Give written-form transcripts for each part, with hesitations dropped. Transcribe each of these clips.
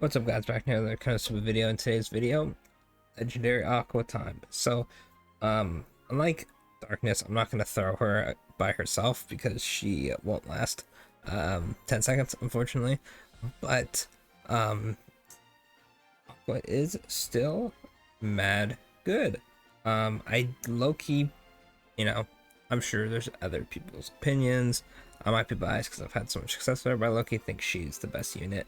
What's up guys, back to another Konosuba video. In today's video, legendary Aqua time. So unlike Darkness, I'm not going to throw her by herself because she won't last 10 seconds unfortunately, but Aqua is still mad good. I low-key, I'm sure there's other people's opinions. I might be biased because I've had so much success with her, but I low-key think she's the best unit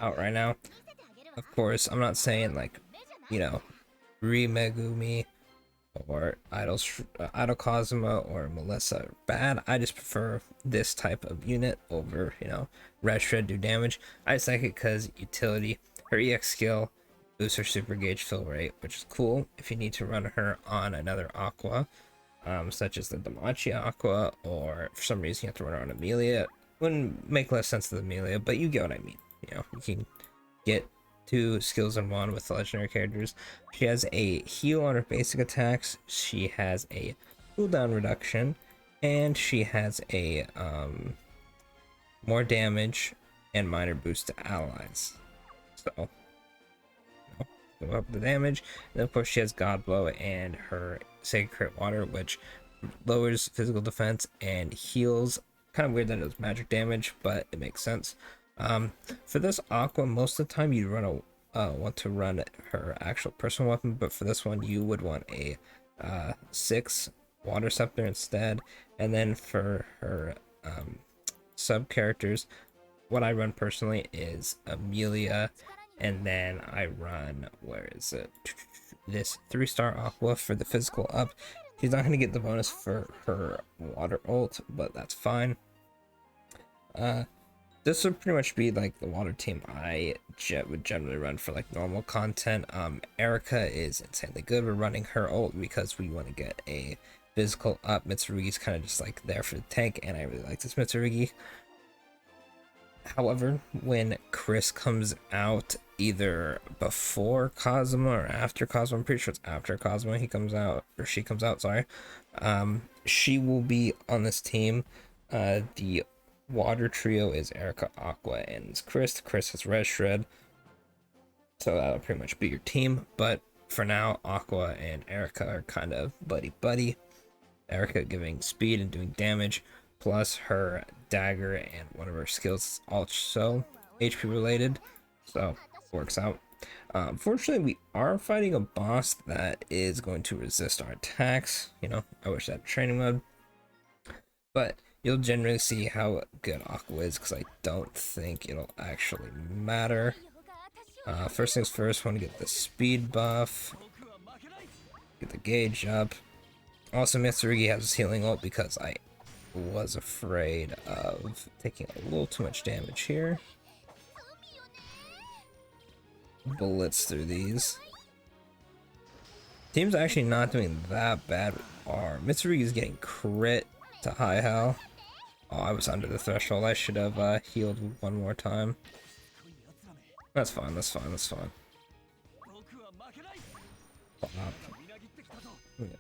out right now. Of course, I'm not saying like, Megumi or Idol Cosmo or Melissa are bad. I just prefer this type of unit over, Red Shred do damage. I just like it because utility, her EX skill boosts her super gauge fill rate, which is cool if you need to run her on another Aqua, such as the Damachi Aqua, or for some reason you have to run her on Amelia. Wouldn't make less sense with Amelia, but you get what I mean. You can get two skills in one with the legendary characters. She has a heal on her basic attacks, she has a cooldown reduction, and she has a more damage and minor boost to allies. So go up the damage, and of course she has God Blow and her Sacred Crit Water, which lowers physical defense and heals. Kind of weird that it was magic damage, but it makes sense. For this Aqua, most of the time you want to run her actual personal weapon, but for this one you would want a 6 Water Scepter instead. And then for her sub characters, what I run personally is Amelia, and then I run, where is it, this 3-star Aqua for the physical up. She's not going to get the bonus for her water ult, but that's fine. This would pretty much be like the water team I would generally run for like normal content. Erica is insanely good. We're running her ult because we want to get a physical up. Mitsurugi's kind of just like there for the tank, and I really like this Mitsurugi. However, when Chris comes out, either before Cosmo or after Cosmo, I'm pretty sure it's after Cosmo he comes out, or she comes out, sorry, she will be on this team. The water trio is Erica, Aqua, and Chris. Chris has Red Shred, so that'll pretty much be your team. But for now, Aqua and Erica are kind of buddy-buddy. Erica giving speed and doing damage, plus her dagger and one of her skills is also HP related, so works out. Unfortunately, we are fighting a boss that is going to resist our attacks. I wish I had training mode, but you'll generally see how good Aqua is because I don't think it'll actually matter. First things first, want to get the speed buff, get the gauge up. Also, Mitsurugi has healing ult because I was afraid of taking a little too much damage here. Blitz through these. Team's actually not doing that bad. Mitsurugi is getting crit to high hell. Oh, I was under the threshold. I should have healed one more time. That's fine, that's fine, that's fine.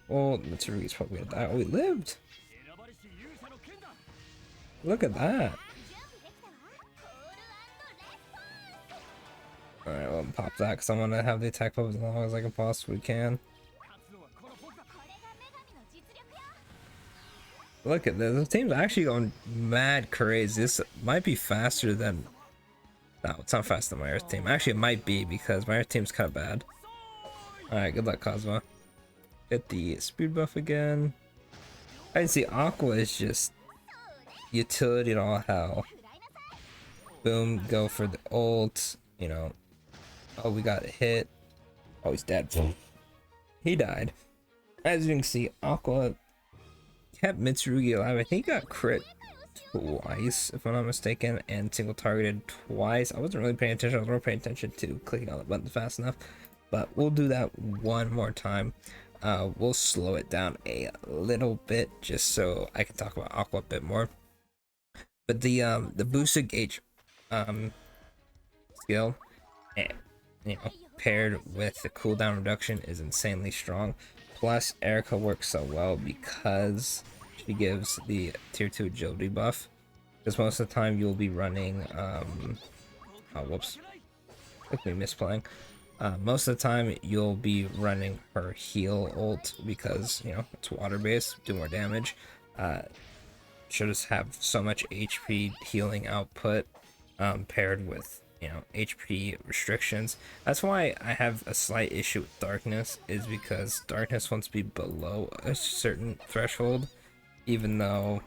Oh, Mitsurugi's probably gonna die. Oh, he lived! Look at that! Alright, well, pop that because I want to have the attack up as long as I can possibly can. Look at this. The team's actually going mad crazy. This might be faster than... No, it's not faster than my Earth team. Actually, it might be because my Earth team's kind of bad. Alright, good luck, Cosmo. Get the speed buff again. I can see Aqua is just utility and all hell. Boom, go for the ult. Oh, we got hit. Oh, he's dead. He died. As you can see, Aqua kept Mitsurugi alive. I think he got crit twice, if I'm not mistaken, and single targeted twice. I wasn't really paying attention. I was more paying attention to clicking on the button fast enough. But we'll do that one more time. We'll slow it down a little bit just so I can talk about Aqua a bit more. But the boosted gauge skill, paired with the cooldown reduction is insanely strong. Plus, Erica works so well because she gives the tier 2 agility buff. Because most of the time you'll be running Oh, whoops. Look me misplaying. Most of the time, you'll be running her heal ult because, you know, it's water-based, do more damage. She'll just have so much HP healing output paired with, you know, HP restrictions. That's why I have a slight issue with Darkness, is because Darkness wants to be below a certain threshold, even though,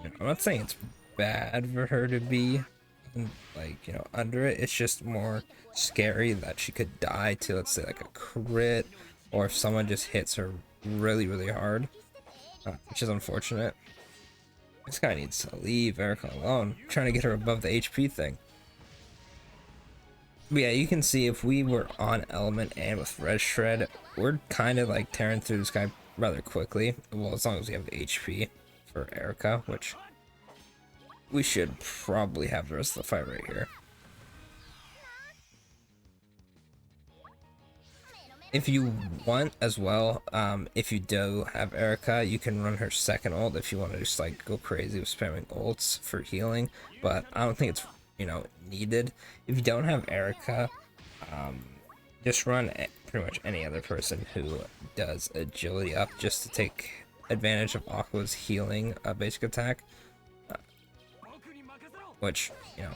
you know, I'm not saying it's bad for her to be like, you know, under it. It's just more scary that she could die to, let's say, like a crit, or if someone just hits her really hard, which is unfortunate. This guy needs to leave Erica alone. I'm trying to get her above the HP thing. But yeah, you can see if we were on Element and with Red Shred, we're kind of like tearing through this guy rather quickly. Well, as long as we have the HP for Erica, which we should probably have the rest of the fight right here. If you want as well, if you do have Erica, you can run her second ult if you want to just like go crazy with spamming ults for healing, but I don't think it's, you know, needed. If you don't have Erica, just run pretty much any other person who does agility up just to take advantage of Aqua's healing basic attack, which, you know,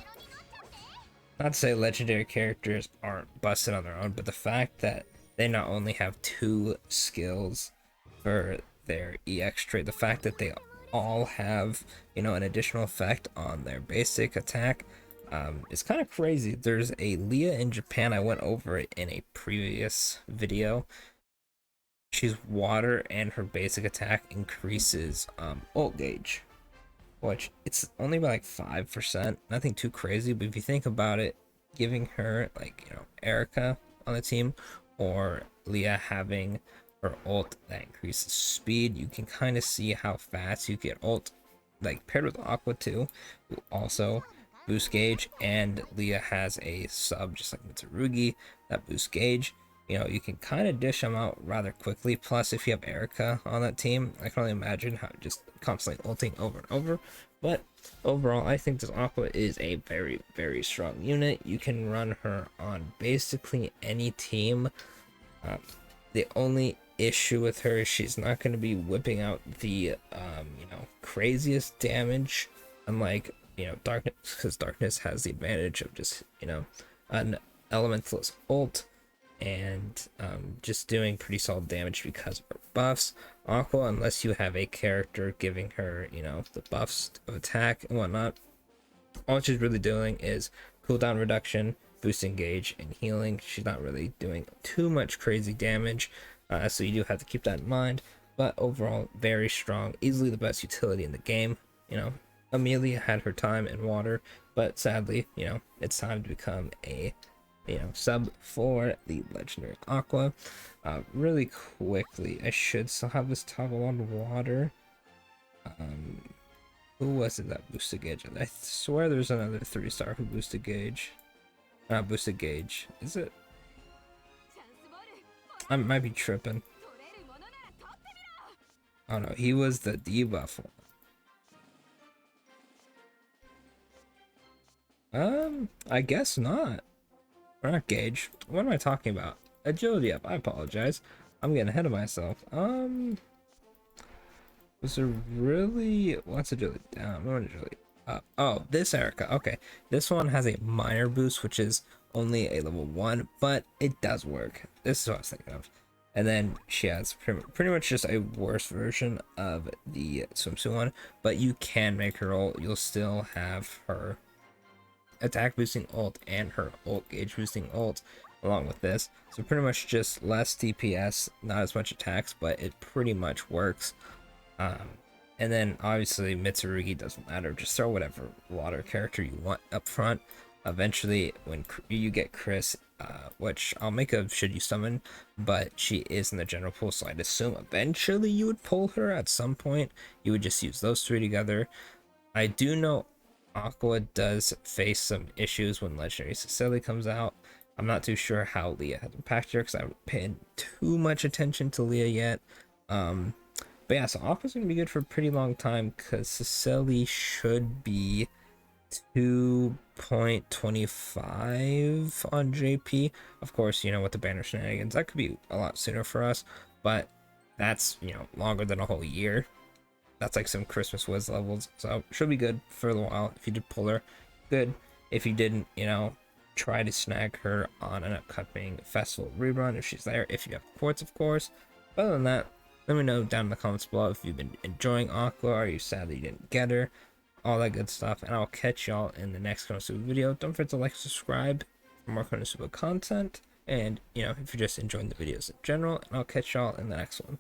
not to say legendary characters aren't busted on their own, but the fact that they not only have 2 skills for their EX trait, the fact that they all have, you know, an additional effect on their basic attack is kind of crazy. There's a Leah in Japan, I went over it in a previous video. She's water and her basic attack increases ult gauge, which it's only by like 5%, nothing too crazy, but if you think about it, giving her like, you know, Erica on the team, or Leah having her ult that increases speed, you can kind of see how fast you get ult, like paired with Aqua too, who also boost gauge, and Leah has a sub just like Mitsurugi that boosts gauge. You know, you can kind of dish them out rather quickly. Plus, if you have Erica on that team, I can only imagine how just constantly ulting over and over. But overall, I think this Aqua is a very strong unit. You can run her on basically any team. The only issue with her is she's not going to be whipping out the you know, craziest damage, unlike, you know, Darkness, because Darkness has the advantage of just, you know, an elementalist ult and just doing pretty solid damage because of her buffs. Aqua, unless you have a character giving her, you know, the buffs of attack and whatnot, all she's really doing is cooldown reduction, boosting gauge, and healing. She's not really doing too much crazy damage, so you do have to keep that in mind. But overall, very strong, easily the best utility in the game. You know, Amelia had her time in water, but sadly, you know, it's time to become a, you know, sub for the legendary Aqua. Really quickly, I should still have this toggle on water. Who was it that boosted gauge? I swear there's another 3-star who boosted gauge. Not boosted gauge, is it? I might be tripping. Oh no, he was the debuff one. I guess not. Or not gauge. What am I talking about? Agility up. I apologize. I'm getting ahead of myself. Was there really... What's agility down? What agility up? Oh, this Erica. Okay. This one has a minor boost, which is only a level 1, but it does work. This is what I was thinking of. And then she has pretty much just a worse version of the swimsuit one, but you can make her ult. You'll still have her attack boosting ult and her ult gauge boosting ult along with this, so pretty much just less DPS, not as much attacks, but it pretty much works. And then obviously Mitsurugi doesn't matter, just throw whatever water character you want up front. Eventually when you get Chris, which I'll make a should you summon, but she is in the general pool, so I'd assume eventually you would pull her at some point. You would just use those 3 together. I do know Aqua does face some issues when Legendary Cecilia comes out. I'm not too sure how Leah has impacted her because I haven't paid too much attention to Leah yet. But yeah, so Aqua's gonna be good for a pretty long time because Cecilia should be 2.25 on JP. Of course, with the banner shenanigans, that could be a lot sooner for us, but that's, longer than a whole year. That's like some Christmas Wiz levels, so should be good for a while. If you did pull her, good. If you didn't, try to snag her on an upcoming festival rerun if she's there, if you have quartz, of course. But other than that, let me know down in the comments below if you've been enjoying Aqua. Are you sad that you didn't get her? All that good stuff, and I'll catch y'all in the next Konosuba video. Don't forget to like, subscribe for more Konosuba content, and if you're just enjoying the videos in general, and I'll catch y'all in the next one.